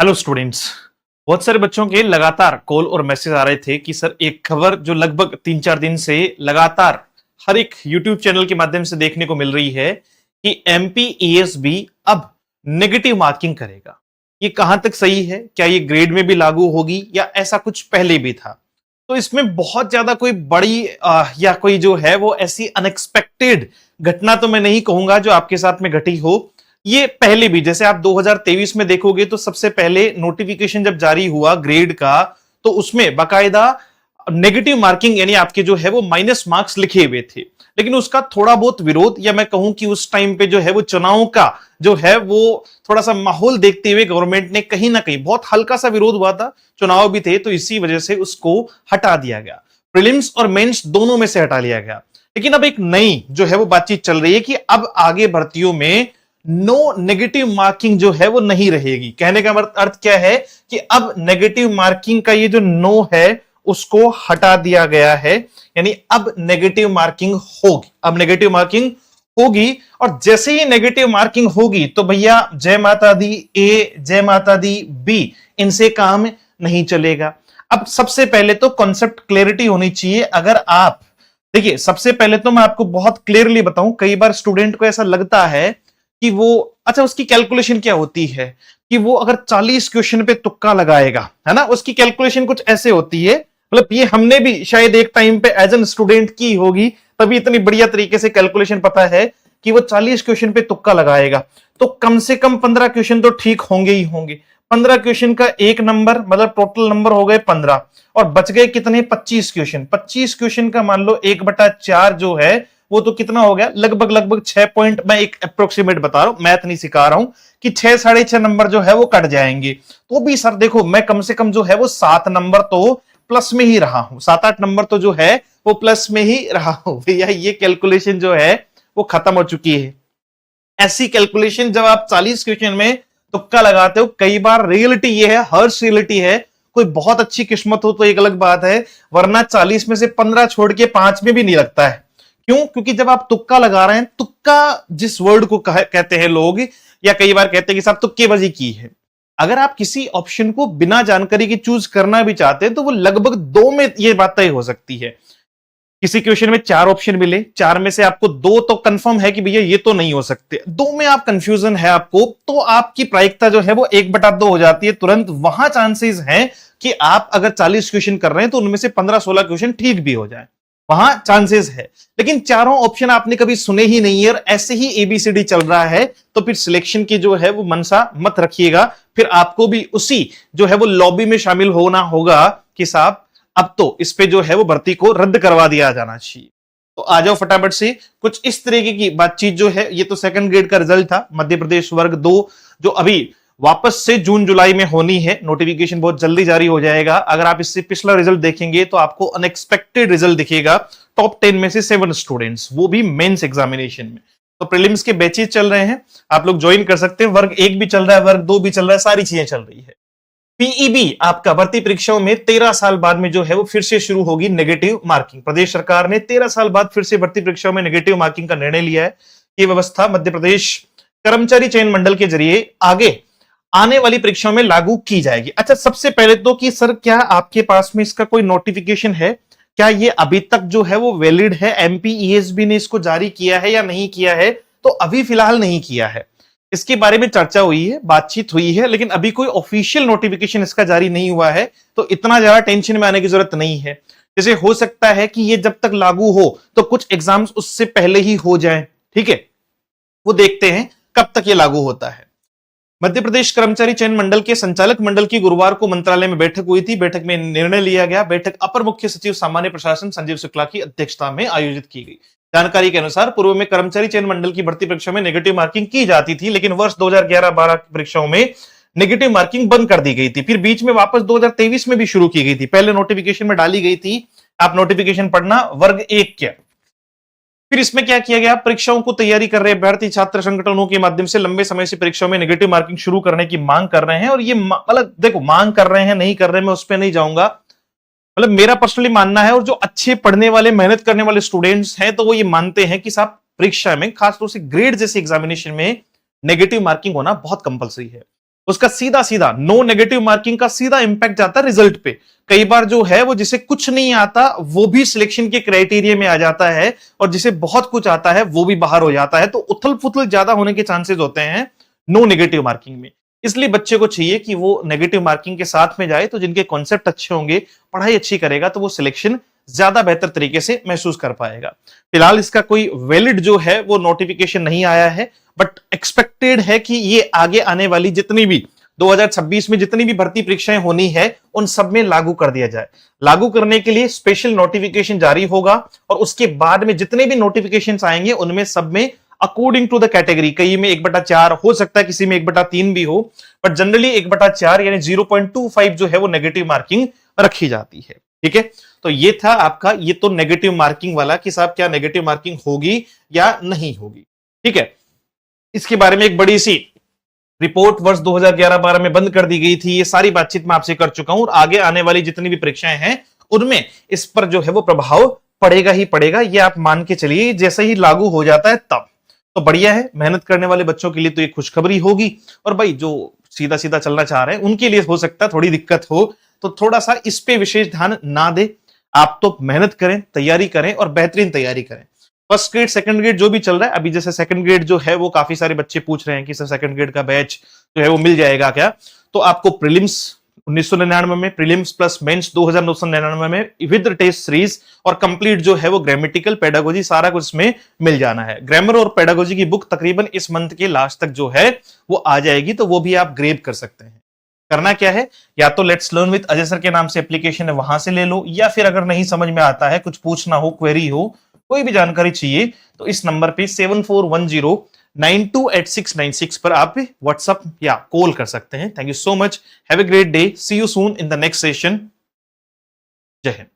Hello students. बहुत सारे बच्चों के लगातार कॉल और मैसेज आ रहे थे कि सर एक खबर जो लगभग 3-4 दिन से लगातार हर एक यूट्यूब चैनल के माध्यम से देखने को मिल रही है कि एमपीईएसबी अब नेगेटिव मार्किंग करेगा। ये कहां तक सही है? क्या ये ग्रेड में भी लागू होगी या ऐसा कुछ पहले भी था? तो इसमें बहुत ज्यादा कोई बड़ी या कोई जो है वो ऐसी अनएक्सपेक्टेड घटना तो मैं नहीं कहूंगा जो आपके साथ में घटी हो। ये पहले भी जैसे आप 2023 में देखोगे तो सबसे पहले नोटिफिकेशन जब जारी हुआ ग्रेड का तो उसमें बाकायदा नेगेटिव मार्किंग यानी आपके जो है वो माइनस मार्क्स लिखे हुए थे। लेकिन उसका थोड़ा बहुत विरोध या मैं कहूं कि उस टाइम पे जो है वो चुनाव का जो है वो थोड़ा सा माहौल देखते हुए गवर्नमेंट ने कहीं ना कहीं बहुत हल्का सा विरोध हुआ था। चुनाव भी थे तो इसी वजह से उसको हटा दिया गया। प्रीलिम्स और मेंस दोनों में से हटा लिया गया। लेकिन अब एक नई जो है वो बातचीत चल रही है कि अब आगे भर्तियों में नो नेगेटिव मार्किंग जो है वो नहीं रहेगी। कहने का अर्थ क्या है कि अब नेगेटिव मार्किंग का ये जो नो है उसको हटा दिया गया है। यानी अब नेगेटिव मार्किंग होगी। अब नेगेटिव मार्किंग होगी और जैसे ही नेगेटिव मार्किंग होगी तो भैया जय माता दी ए जय माता दी बी इनसे काम नहीं चलेगा। अब सबसे पहले तो कॉन्सेप्ट क्लैरिटी होनी चाहिए। अगर आप देखिए, सबसे पहले तो मैं आपको बहुत क्लियरली बताऊं, कई बार स्टूडेंट को ऐसा लगता है कि वो अच्छा उसकी कैलकुलेशन क्या होती है कि वो अगर 40 क्वेश्चन पे तुक्का लगाएगा, है ना, उसकी कैलकुलेशन कुछ ऐसे होती है। मतलब ये हमने भी शायद एक टाइम पे एज एन स्टूडेंट की होगी, तभी इतनी बढ़िया तरीके से कैलकुलेशन पता है कि वो 40 क्वेश्चन पे तुक्का लगाएगा तो कम से कम 15 क्वेश्चन तो ठीक होंगे ही होंगे। 15 क्वेश्चन का एक नंबर मतलब टोटल नंबर हो गए 15 और बच गए कितने? 25 क्वेश्चन। 25 क्वेश्चन का मान लो 1/4 जो है वो तो कितना हो गया? लगभग 6 पॉइंट। मैं एक अप्रोक्सीमेट बता रहा हूं, मैथ नहीं सिखा रहा हूं, कि 6 साढ़े 6 नंबर जो है वो कट जाएंगे। तो भी सर देखो, मैं कम से कम जो है वो 7 नंबर तो प्लस में ही रहा हूं, 7-8 नंबर तो जो है वो प्लस में ही रहा हूं। भैया ये कैलकुलेशन जो है वो खत्म हो चुकी है। ऐसी कैलकुलेशन जब आप 40 क्वेश्चन में तुक्का लगाते हो, कई बार रियलिटी ये है, हर्ष रियलिटी है, कोई बहुत अच्छी किस्मत हो तो एक अलग बात है, वरना 40 में से 15 छोड़ के 5 में भी नहीं लगता है। क्यों? क्योंकि जब आप तुक्का लगा रहे हैं, तुक्का जिस वर्ड को कहते हैं लोग, या कई बार कहते हैं कि साहब तुक्केबाजी की है। अगर आप किसी ऑप्शन को बिना जानकारी के चूज करना भी चाहते हैं तो वो लगभग 2 में ये बात तय हो सकती है। किसी क्वेश्चन में 4 ऑप्शन मिले, 4 में से आपको 2 तो कंफर्म है कि भैया ये तो नहीं हो सकते, 2 में आप कंफ्यूजन है आपको, तो आपकी प्रायिकता जो है वो 1/2 हो जाती है तुरंत। वहां चांसेस हैं कि आप अगर 40 क्वेश्चन कर रहे हैं तो उनमें से 15-16 क्वेश्चन ठीक भी हो जाए, वहां चांसेस है। लेकिन चारों ऑप्शन आपने कभी सुने ही नहीं है और ऐसे ही एबीसीडी चल रहा है, तो फिर सिलेक्शन की जो है वो मनसा मत रखिएगा। फिर आपको भी उसी जो है वो लॉबी में शामिल होना होगा कि साहब अब तो इस पे जो है वो भर्ती को रद्द करवा दिया जाना चाहिए। तो आ जाओ फटाफट से। कुछ इस तरीके की बातचीत जो है, ये तो सेकंड ग्रेड का रिजल्ट था, मध्य प्रदेश वर्ग 2 जो अभी वापस से जून जुलाई में होनी है। नोटिफिकेशन बहुत जल्दी जारी हो जाएगा। अगर आप इससे पिछला रिजल्ट देखेंगे तो आपको अनएक्सपेक्टेड रिजल्ट दिखेगा। टॉप 10 में से 7 स्टूडेंट्स, वो भी मेंस एग्जामिनेशन में। तो प्रीलिम्स के बैचेज चल रहे हैं, आप लोग ज्वाइन कर सकते हैं। वर्ग 1 भी चल रहा है, वर्ग 2 भी चल रहा है, सारी चीजें चल रही है। पीईबी आपका भर्ती परीक्षाओं में 13 साल बाद में जो है वो फिर से शुरू होगी नेगेटिव मार्किंग। प्रदेश सरकार ने 13 साल बाद फिर से भर्ती परीक्षाओं में नेगेटिव मार्किंग का निर्णय लिया है। ये व्यवस्था मध्य प्रदेश कर्मचारी चयन मंडल के जरिए आगे आने वाली परीक्षाओं में लागू की जाएगी। अच्छा, सबसे पहले तो कि सर क्या आपके पास में इसका कोई नोटिफिकेशन है? क्या ये अभी तक जो है वो वैलिड है? एमपीईएसबी ने इसको जारी किया है या नहीं किया है? तो अभी फिलहाल नहीं किया है। इसके बारे में चर्चा हुई है, बातचीत हुई है, लेकिन अभी कोई ऑफिशियल नोटिफिकेशन इसका जारी नहीं हुआ है। तो इतना ज्यादा टेंशन में आने की जरूरत नहीं है। जैसे हो सकता है कि ये जब तक लागू हो तो कुछ एग्जाम्स उससे पहले ही हो जाएं, ठीक है, वो देखते हैं कब तक ये लागू होता है। मध्य प्रदेश कर्मचारी चयन मंडल के संचालक मंडल की गुरुवार को मंत्रालय में बैठक हुई थी। बैठक में निर्णय लिया गया। बैठक अपर मुख्य सचिव सामान्य प्रशासन संजीव शुक्ला की अध्यक्षता में आयोजित की गई। जानकारी के अनुसार पूर्व में कर्मचारी चयन मंडल की भर्ती परीक्षा में नेगेटिव मार्किंग की जाती थी, लेकिन वर्ष 2011-12 की परीक्षाओं में नेगेटिव मार्किंग बंद कर दी गई थी। फिर बीच में वापस 2023 में भी शुरू की गई थी। पहले नोटिफिकेशन में डाली गई थी, आप नोटिफिकेशन पढ़ना, वर्ग 1 क्या। फिर इसमें क्या किया गया? परीक्षाओं को तैयारी कर रहे अभ्यर्थी छात्र संगठनों के माध्यम से लंबे समय से परीक्षाओं में नेगेटिव मार्किंग शुरू करने की मांग कर रहे हैं। और ये मतलब देखो, मांग कर रहे हैं नहीं कर रहे हैं मैं उस पर नहीं जाऊंगा, मतलब मेरा पर्सनली मानना है, और जो अच्छे पढ़ने वाले मेहनत करने वाले स्टूडेंट्स हैं तो वो ये मानते हैं कि साहब परीक्षा में खासतौर से ग्रेड जैसे एग्जामिनेशन में नेगेटिव मार्किंग होना बहुत कंपलसरी है। उसका सीधा सीधा नो नेगेटिव मार्किंग का सीधा इंपैक्ट जाता है रिजल्ट पे। कई बार जो है वो जिसे कुछ नहीं आता वो भी सिलेक्शन के क्राइटेरिया में आ जाता है, और जिसे बहुत कुछ आता है वो भी बाहर हो जाता है। तो उथल पुथल ज्यादा होने के चांसेस होते हैं नो नेगेटिव मार्किंग में। इसलिए बच्चे को चाहिए कि वो नेगेटिव मार्किंग के साथ में जाए, तो जिनके कॉन्सेप्ट अच्छे होंगे, पढ़ाई अच्छी करेगा, तो वो सिलेक्शन ज्यादा बेहतर तरीके से महसूस कर पाएगा। फिलहाल इसका कोई वैलिड जो है वो नोटिफिकेशन नहीं आया है, बट एक्सपेक्टेड है कि ये आगे आने वाली जितनी भी 2026 में जितनी भी भर्ती परीक्षाएं होनी है उन सब में लागू कर दिया जाए। लागू करने के लिए स्पेशल नोटिफिकेशन जारी होगा, और उसके बाद में जितने भी नोटिफिकेशन आएंगे उनमें सब में अकॉर्डिंग टू द कैटेगरी, कई में 1/4 हो सकता है, किसी में 1/3 भी हो, बट जनरली 1/4 यानी 0.25 जो है वो नेगेटिव मार्किंग रखी जाती है। ठीक है, तो ये था आपका, ये तो नेगेटिव मार्किंग वाला कि साहब क्या नेगेटिव मार्किंग होगी या नहीं होगी। ठीक है, इसके बारे में एक बड़ी सी रिपोर्ट वर्ष 2011-12 में बंद कर दी गई थी। ये सारी बातचीत मैं आपसे कर चुका हूं, और आगे आने वाली जितनी भी परीक्षाएं हैं उनमें इस पर जो है वो प्रभाव पड़ेगा ही पड़ेगा। ये आप मान के चलिए, जैसे ही लागू हो जाता है तब तो बढ़िया है। मेहनत करने वाले बच्चों के लिए तो ये खुशखबरी होगी, और भाई जो सीधा सीधा चलना चाह रहे हैं उनके लिए हो सकता है थोड़ी दिक्कत हो, तो थोड़ा सा इस पे विशेष ध्यान ना दे। आप तो मेहनत करें, तैयारी करें, और बेहतरीन तैयारी करें। फर्स्ट ग्रेड सेकंड ग्रेड जो भी चल रहा है अभी, जैसे सेकंड ग्रेड जो है वो काफी सारे बच्चे पूछ रहे हैं कि सर सेकंड ग्रेड का बैच जो है वो मिल जाएगा क्या। तो आपको प्रीलिम्स 1999 में, प्रीलिम्स प्लस मेंस 2999 में विद टेस्ट सीरीज, और कंप्लीट जो है वो ग्रामेटिकल पेडागोजी सारा कुछ इसमें मिल जाना है। ग्रामर और पेडागोजी की बुक तकरीबन इस मंथ के लास्ट तक जो है वो आ जाएगी, तो वो भी आप ग्रेब कर सकते हैं। करना क्या है, या तो let's learn with Ajay sir के नाम से एप्लीकेशन है, वहां से ले लो, या फिर अगर नहीं समझ में आता है, कुछ पूछना हो, क्वेरी हो, कोई भी जानकारी चाहिए, तो इस नंबर पे 7410928696 पर आप व्हाट्सएप या कॉल कर सकते हैं। Thank you so much, have a great day, see you soon in the next session. Jai Hind.